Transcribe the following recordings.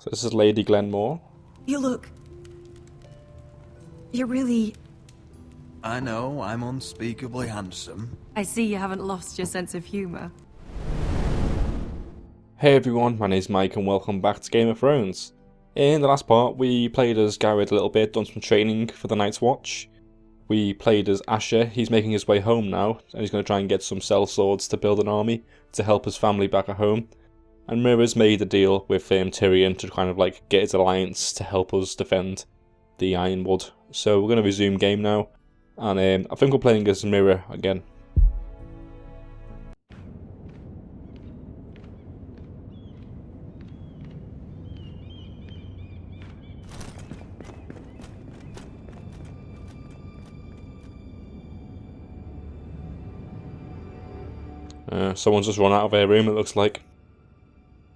So this is Lady Glenmore. You look... You're really... I know, I'm unspeakably handsome. I see you haven't lost your sense of humour. Hey everyone, my name's Mike and welcome back to Game of Thrones. In the last part, we played as Garrett a little bit, done some training for the Night's Watch. We played as Asher. He's making his way home now, and he's going to try and get some cell swords to build an army to help his family back at home. And Mira's made a deal with Tyrion to kind of like get his alliance to help us defend the Ironwood. So we're going to resume game now, and I think we're playing as Mira again. Someone's just run out of their room, it looks like.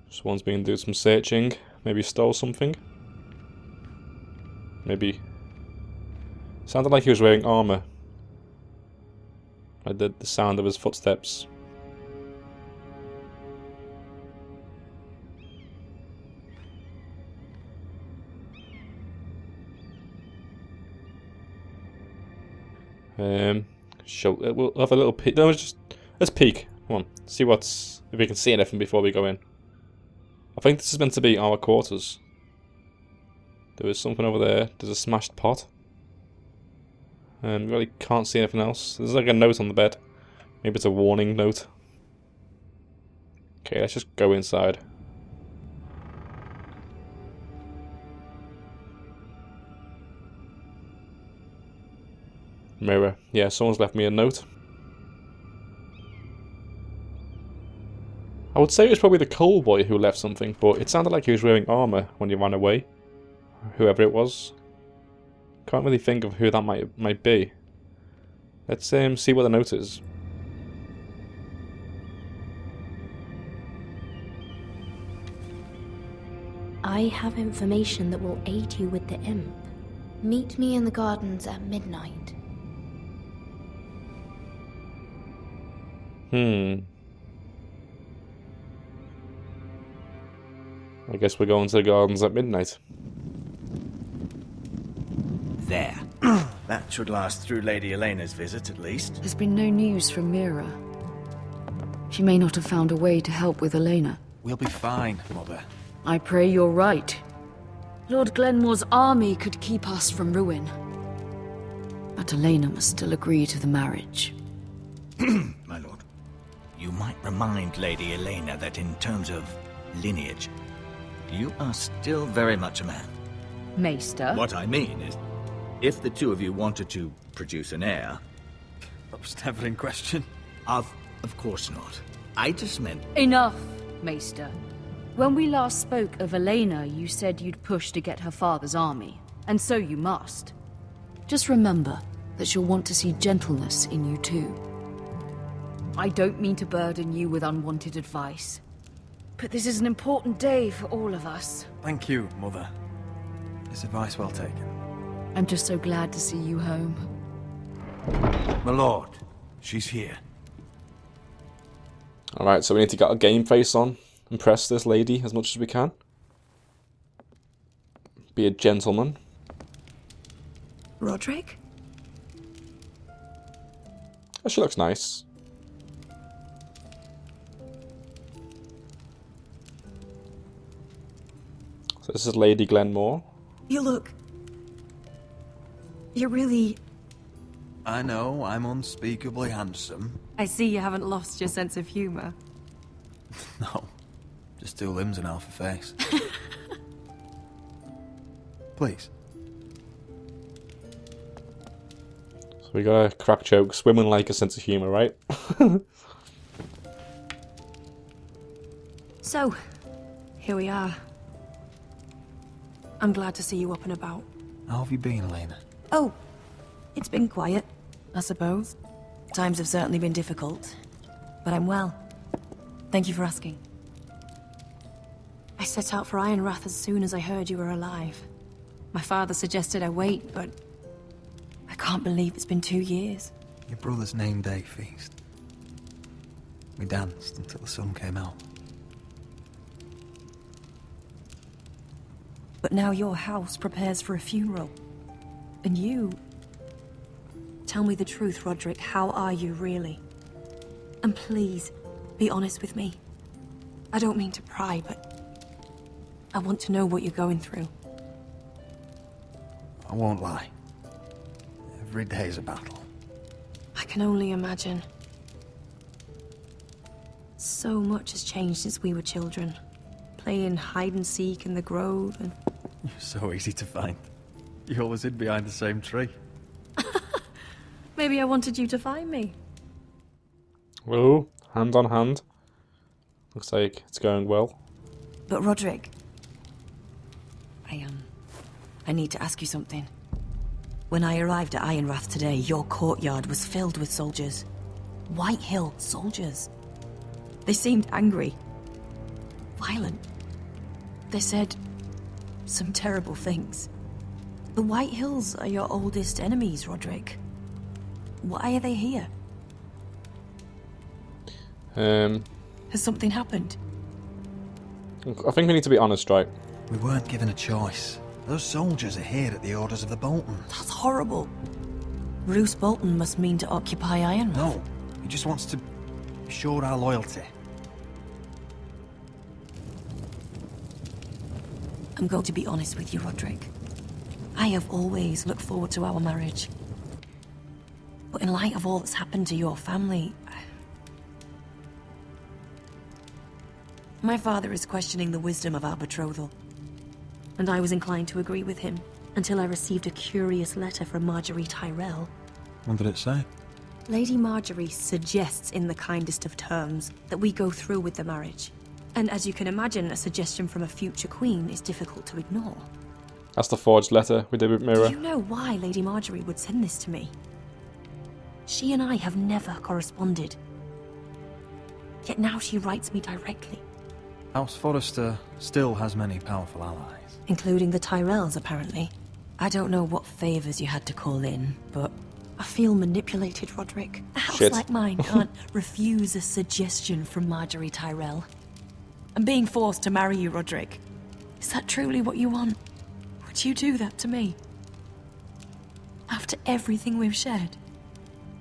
Someone's been doing some searching. Maybe stole something. Maybe... Sounded like he was wearing armour. I did the sound of his footsteps. We'll have a little peek. No, let's peek. Come on, see if we can see anything before we go in. I think this is meant to be our quarters. There is something over there. There's a smashed pot. And really can't see anything else. There's like a note on the bed. Maybe it's a warning note. Okay, let's just go inside. Mirror. Yeah, someone's left me a note. I would say it was probably the coal boy who left something, but it sounded like he was wearing armour when he ran away. Whoever it was. Can't really think of who that might be. Let's see what the note is. I have information that will aid you with the imp. Meet me in the gardens at midnight. I guess we're going to the gardens at midnight. There. That should last through Lady Elena's visit, at least. There's been no news from Mira. She may not have found a way to help with Elaena. We'll be fine, Mother. I pray you're right. Lord Glenmore's army could keep us from ruin. But Elaena must still agree to the marriage. My lord, you might remind Lady Eleana that in terms of lineage, you are still very much a man. Maester? What I mean is, if the two of you wanted to produce an heir... That was never in question. Of course not. I just meant... Enough, Maester. When we last spoke of Elaena, you said you'd push to get her father's army. And so you must. Just remember that she'll want to see gentleness in you too. I don't mean to burden you with unwanted advice, but this is an important day for all of us. Thank you, Mother. It's advice well taken. I'm just so glad to see you home. My lord, she's here. Alright, so we need to get a game face on. Impress this lady as much as we can. Be a gentleman. Roderick? Oh, she looks nice. So this is Lady Glenmore. You look... You're really... I know, I'm unspeakably handsome. I see you haven't lost your sense of humour. No, just two limbs and half a face. Please. So we got a crack joke, women like a sense of humour, right? So, here we are. I'm glad to see you up and about. How have you been, Eleana? Oh, it's been quiet, I suppose. Times have certainly been difficult, but I'm well. Thank you for asking. I set out for Ironrath as soon as I heard you were alive. My father suggested I wait, but I can't believe it's been 2 years. Your brother's name day feast. We danced until the sun came out. But now your house prepares for a funeral. And you... Tell me the truth, Roderick. How are you, really? And please, be honest with me. I don't mean to pry, but... I want to know what you're going through. I won't lie. Every day's a battle. I can only imagine. So much has changed since we were children. Playing hide-and-seek in the grove and... You're so easy to find. You always hid behind the same tree. Maybe I wanted you to find me. Oh, hand on hand. Looks like it's going well. But Roderick... I need to ask you something. When I arrived at Ironrath today, your courtyard was filled with soldiers. White Hill soldiers. They seemed angry. Violent. They said some terrible things. The White Hills are your oldest enemies, Roderick. Why are they here? Has something happened? I think we need to be honest, right? We weren't given a choice. Those soldiers are here at the orders of the Boltons. That's horrible. Roose Bolton must mean to occupy Ironrath. No, he just wants to show our loyalty. I'm going to be honest with you, Roderick. I have always looked forward to our marriage. But in light of all that's happened to your family... My father is questioning the wisdom of our betrothal. And I was inclined to agree with him, until I received a curious letter from Marjorie Tyrell. What did it say? Lady Marjorie suggests in the kindest of terms that we go through with the marriage. And as you can imagine, a suggestion from a future queen is difficult to ignore. That's the forged letter we did with Mira. Do you know why Lady Marjorie would send this to me? She and I have never corresponded. Yet now she writes me directly. House Forrester still has many powerful allies. Including the Tyrells, apparently. I don't know what favours you had to call in, but I feel manipulated, Roderick. A house Shit. like mine can't refuse a suggestion from Marjorie Tyrell. I'm being forced to marry you, Roderick. Is that truly what you want? Would you do that to me? After everything we've shared?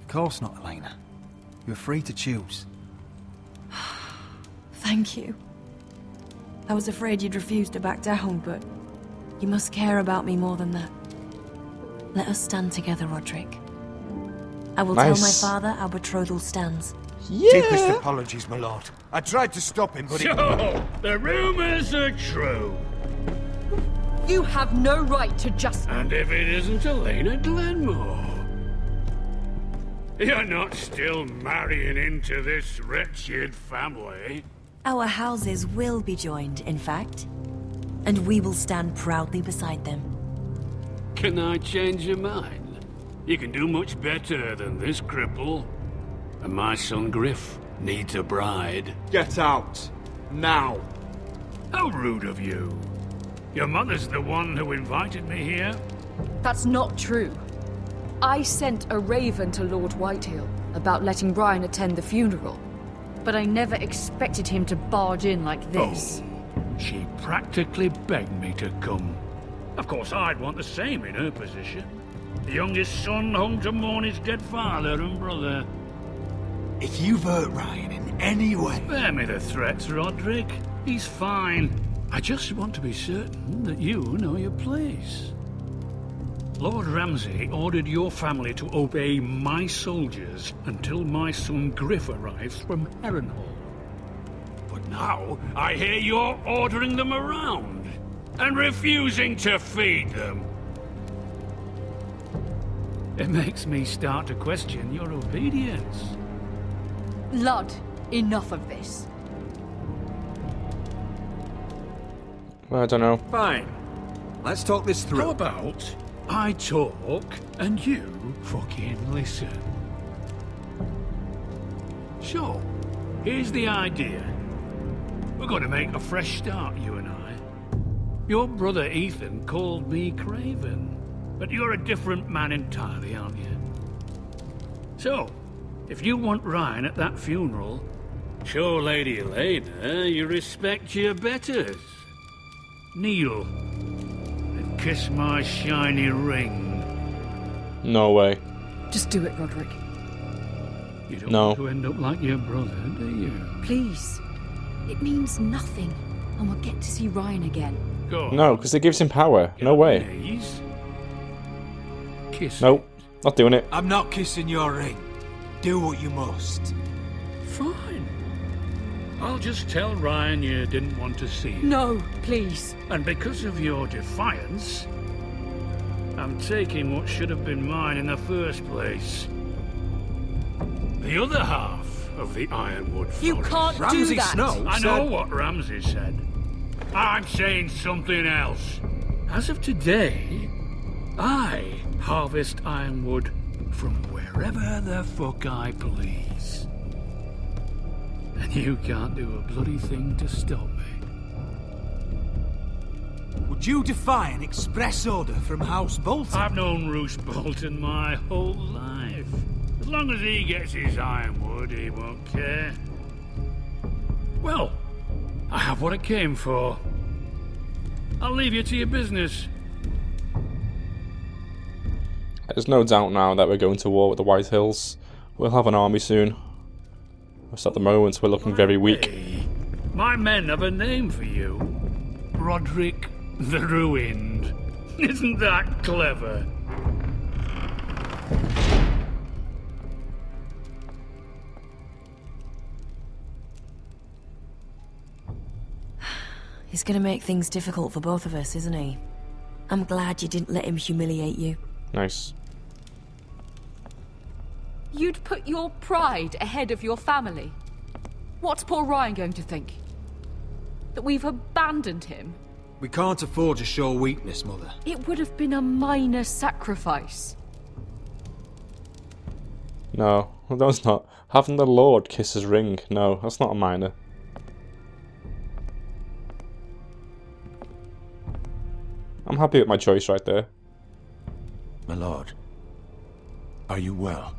Of course not, Elena. You're free to choose. Thank you. I was afraid you'd refuse to back down, but you must care about me more than that. Let us stand together, Roderick. I will tell my father our betrothal stands. Deepest apologies, my lord. I tried to stop him, but So, the rumors are true. You have no right to just... And if it isn't ElaenaGlenmore? You're not still marrying into this wretched family. Our houses will be joined, in fact. And we will stand proudly beside them. Can I change your mind? You can do much better than this cripple. And my son Griff needs a bride. Get out. Now. How rude of you. Your mother's the one who invited me here. That's not true. I sent a raven to Lord Whitehill about letting Brian attend the funeral. But I never expected him to barge in like this. Oh, she practically begged me to come. Of course, I'd want the same in her position. The youngest son home to mourn his dead father and brother. if you've hurt Ryan in any way... Spare me the threats, Roderick. He's fine. I just want to be certain that you know your place. Lord Ramsay ordered your family to obey my soldiers until my son Griff arrives from Harrenhal. But now I hear you're ordering them around and refusing to feed them. It makes me start to question your obedience. Lud, enough of this. Well, I don't know. Fine. Let's talk this through. How about I talk and you fucking listen? Sure. Here's the idea. We're going to make a fresh start, you and I. Your brother Ethan called me Craven, but you're a different man entirely, aren't you? So, if you want Ryan at that funeral, show Lady Elena you respect your betters. Kneel. kiss my shiny ring? No way. Just do it, Roderick. You don't No. want to end up like your brother, do you? Please. It means nothing, and we'll get to see Ryan again. Go on. No, because it gives him power. Get No on way. your knees. Kiss Nope. Not doing it. I'm not kissing your ring. Do what you must. it. Fine. I'll just tell Ryan you didn't want to see him. No, please. And because of your defiance, I'm taking what should have been mine in the first place. The other half of the Ironwood Forest. You can't Ramsay do that. Snow I said... know what Ramsay said. I'm saying something else. As of today, I harvest ironwood from wherever the fuck I please. And you can't do a bloody thing to stop me. Would you defy an express order from House Bolton? I've known Roose Bolton my whole life. As long as he gets his ironwood, he won't care. Well, I have what I came for. I'll leave you to your business. There's no doubt now that we're going to war with the White Hills. We'll have an army soon. Just at the moment, we're looking very weak. Hey, my men have a name for you. Roderick the Ruined. Isn't that clever? He's gonna make things difficult for both of us, isn't he? I'm glad you didn't let him humiliate you. Nice. You'd put your pride ahead of your family. What's poor Ryan going to think? That we've abandoned him? We can't afford to show weakness, Mother. It would have been a minor sacrifice. No, that's not. Having the Lord kiss his ring. No, that's not a minor. I'm happy with my choice right there. My lord, are you well?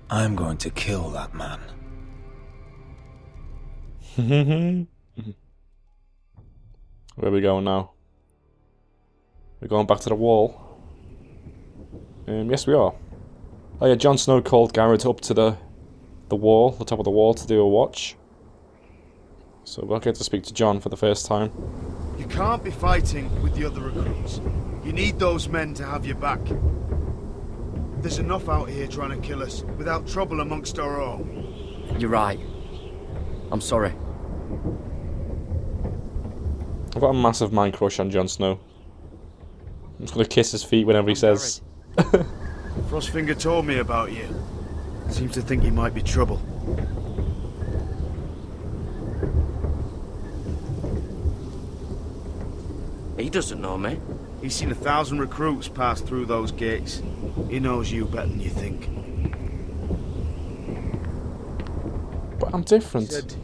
I'm going to kill that man. Where are we going now? We're going back to the wall. Yes, we are. Oh yeah, Jon Snow called Garrett up to the wall, the top of the wall, to do a watch. So we'll get to speak to Jon for the first time. You can't be fighting with the other recruits. You need those men to have your back. There's enough out here trying to kill us, without trouble amongst our own. You're right. I'm sorry. I've got a massive mind crush on Jon Snow. I'm just gonna kiss his feet whenever he says. Frostfinger told me about you. Seems to think you might be trouble. He doesn't know me. He's seen 1,000 recruits pass through those gates. He knows you better than you think. But I'm different. He said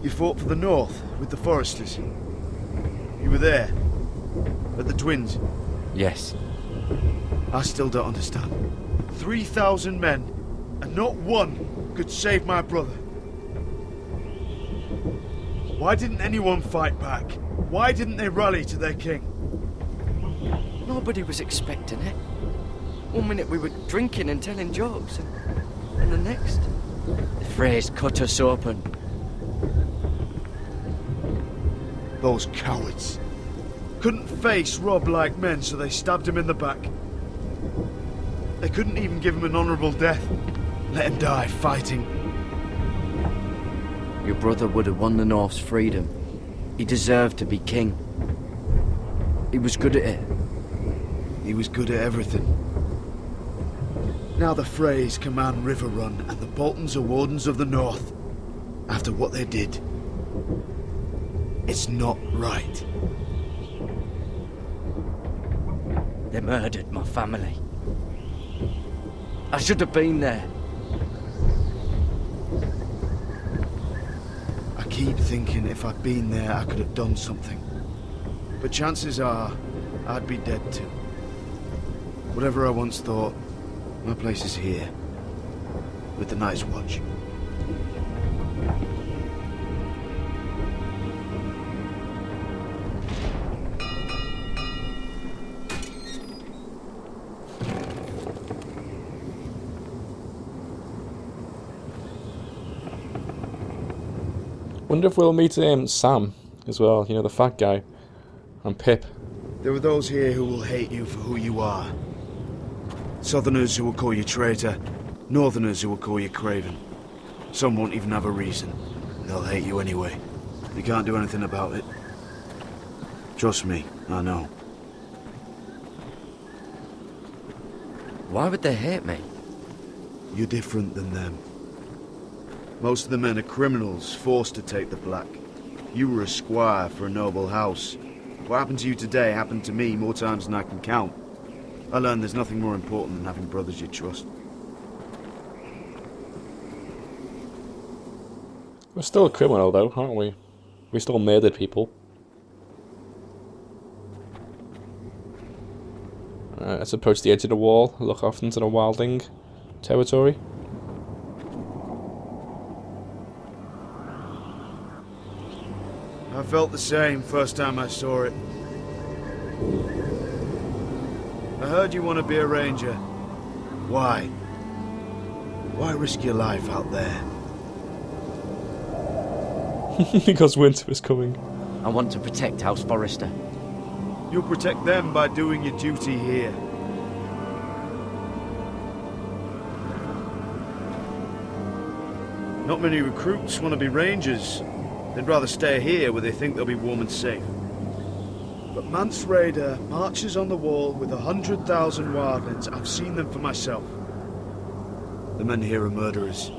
you fought for the North with the Foresters. You were there at the Twins. Yes. I still don't understand. 3,000 men, and not one could save my brother. Why didn't anyone fight back? Why didn't they rally to their king? Nobody was expecting it. One minute we were drinking and telling jokes, and the next, the Freys cut us open. Those cowards. Couldn't face Rob like men, so they stabbed him in the back. They couldn't even give him an honourable death. Let him die fighting. Your brother would have won the North's freedom. He deserved to be king. He was good at it. He was good at everything. Now the Freys command Riverrun, and the Boltons are wardens of the North. After what they did. It's not right. They murdered my family. I should have been there. I keep thinking if I'd been there, I could have done something. But chances are, I'd be dead too. Whatever I once thought, my place is here. With the Night's Watch. Wonder if we'll meet Sam as well, you know, the fat guy. And Pip. There are those here who will hate you for who you are. Southerners who will call you traitor. Northerners who will call you craven. Some won't even have a reason. They'll hate you anyway. You can't do anything about it. Trust me, I know. Why would they hate me? You're different than them. Most of the men are criminals, forced to take the black. You were a squire for a noble house. What happened to you today happened to me more times than I can count. I learned there's nothing more important than having brothers you trust. We're still a criminal though, aren't we? We still murdered people. Let's approach the edge of the wall, look off into the wilding territory. I felt the same first time I saw it. I heard you want to be a ranger. Why? Why risk your life out there? Because winter is coming. I want to protect House Forrester. You'll protect them by doing your duty here. Not many recruits want to be rangers. They'd rather stay here where they think they'll be warm and safe. But Mance Raider marches on the wall with 100,000 wildlings. I've seen them for myself. The men here are murderers,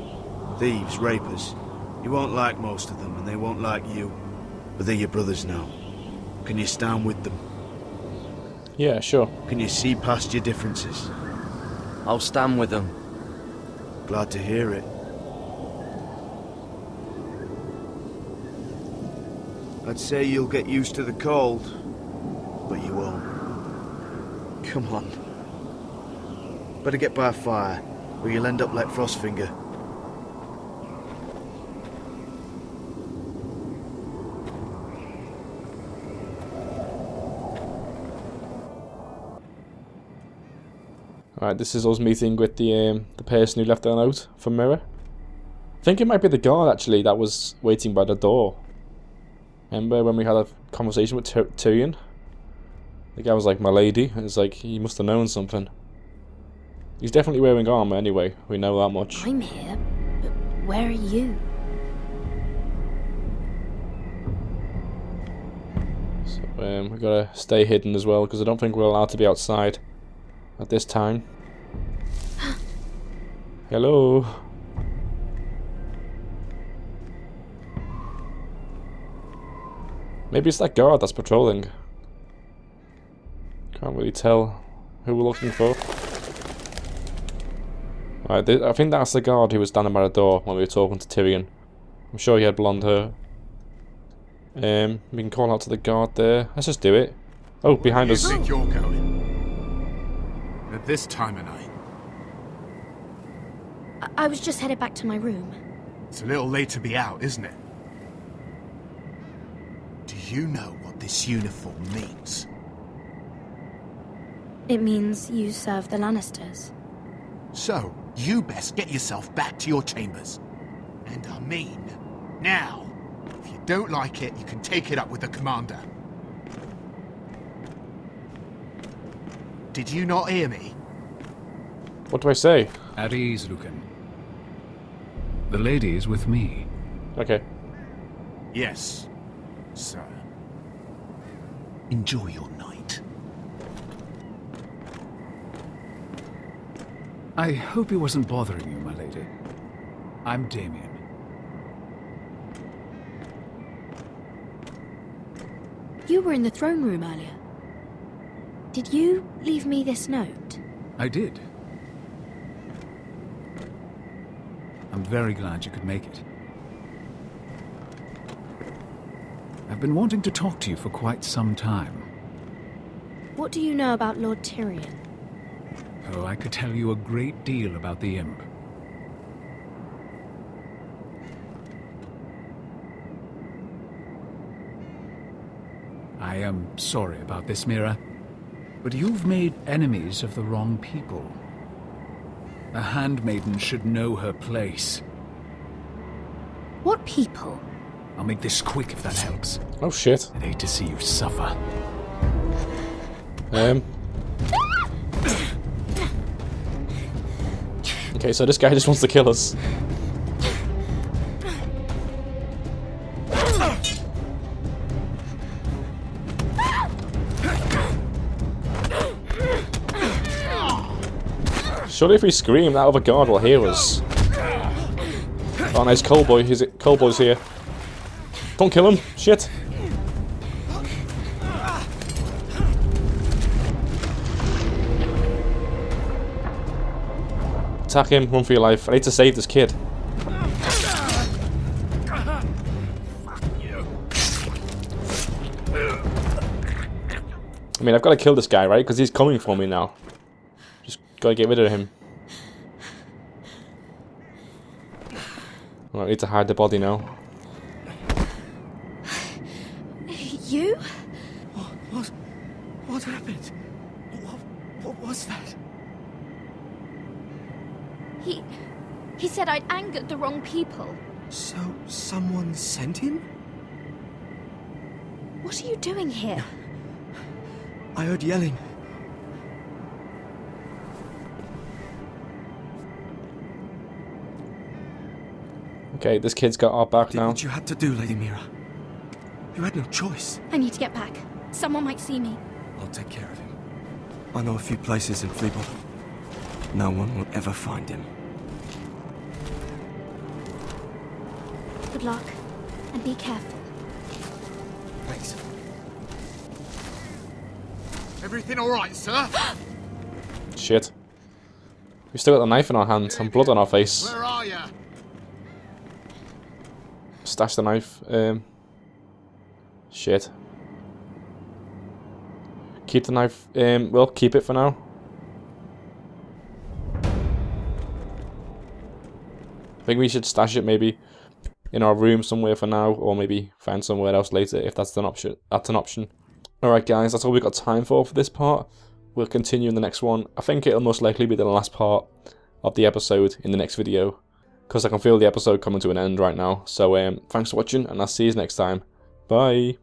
thieves, rapers. You won't like most of them, and they won't like you. But they're your brothers now. Can you stand with them? Yeah, sure. Can you see past your differences? I'll stand with them. Glad to hear it. I'd say you'll get used to the cold, but you won't. Come on. Better get by a fire, or you'll end up like Frostfinger. Alright, this is us meeting with the person who left a note for Mirror. I think it might be the guard, actually, that was waiting by the door. Remember when we had a conversation with Tyrion? The guy was like, my lady, and it's like, he must have known something. He's definitely wearing armour anyway, we know that much. I'm here, but where are you? So, we gotta stay hidden as well, because I don't think we're allowed to be outside at this time. Hello? Maybe it's that guard that's patrolling. Can't really tell who we're looking for. Alright, I think that's the guard who was standing by the door when we were talking to Tyrion. I'm sure he had blonde hair. We can call out to the guard there. Let's just do it. Oh, behind us. Where do you think you're going? At this time of night? I was just headed back to my room. It's a little late to be out, isn't it? Do you know what this uniform means? It means you serve the Lannisters. So, you best get yourself back to your chambers. And I mean, now. If you don't like it, you can take it up with the commander. Did you not hear me? What do I say? At ease, Lucan. The lady is with me. Okay. Yes, sir. Enjoy your night. I hope he wasn't bothering you, my lady. I'm Damien. You were in the throne room earlier. Did you leave me this note? I did. I'm very glad you could make it. I've been wanting to talk to you for quite some time. What do you know about Lord Tyrion? Oh, I could tell you a great deal about the imp. I am sorry about this, Mira, but you've made enemies of the wrong people. A handmaiden should know her place. What people? I'll make this quick if that helps. Oh shit. I'd hate to see you suffer. Okay, so this guy just wants to kill us. Surely if we scream, that other guard will hear us. Oh, nice Coalboy. Coalboy's here. Don't kill him. Shit. Attack him. Run for your life. I need to save this kid. I mean, I've got to kill this guy, right? Because he's coming for me now. Just gotta get rid of him. I need to hide the body now. You? What happened? What was that? He said I'd angered the wrong people. So, someone sent him? What are you doing here? I heard yelling. Okay, this kid's got our back now. What you had to do, Lady Mira. You had no choice. I need to get back. Someone might see me. I'll take care of him. I know a few places in Fleabot. No one will ever find him. Good luck, and be careful. Thanks. Everything all right, sir? Shit. We've still got the knife in our hand and blood on our face. Where are you? Stash the knife. Shit. Keep the knife. Well, keep it for now. I think we should stash it maybe in our room somewhere for now, or maybe find somewhere else later if that's an option. Alright guys, that's all we've got time for this part. We'll continue in the next one. I think it'll most likely be the last part of the episode in the next video, because I can feel the episode coming to an end right now. So thanks for watching, and I'll see you next time. Bye!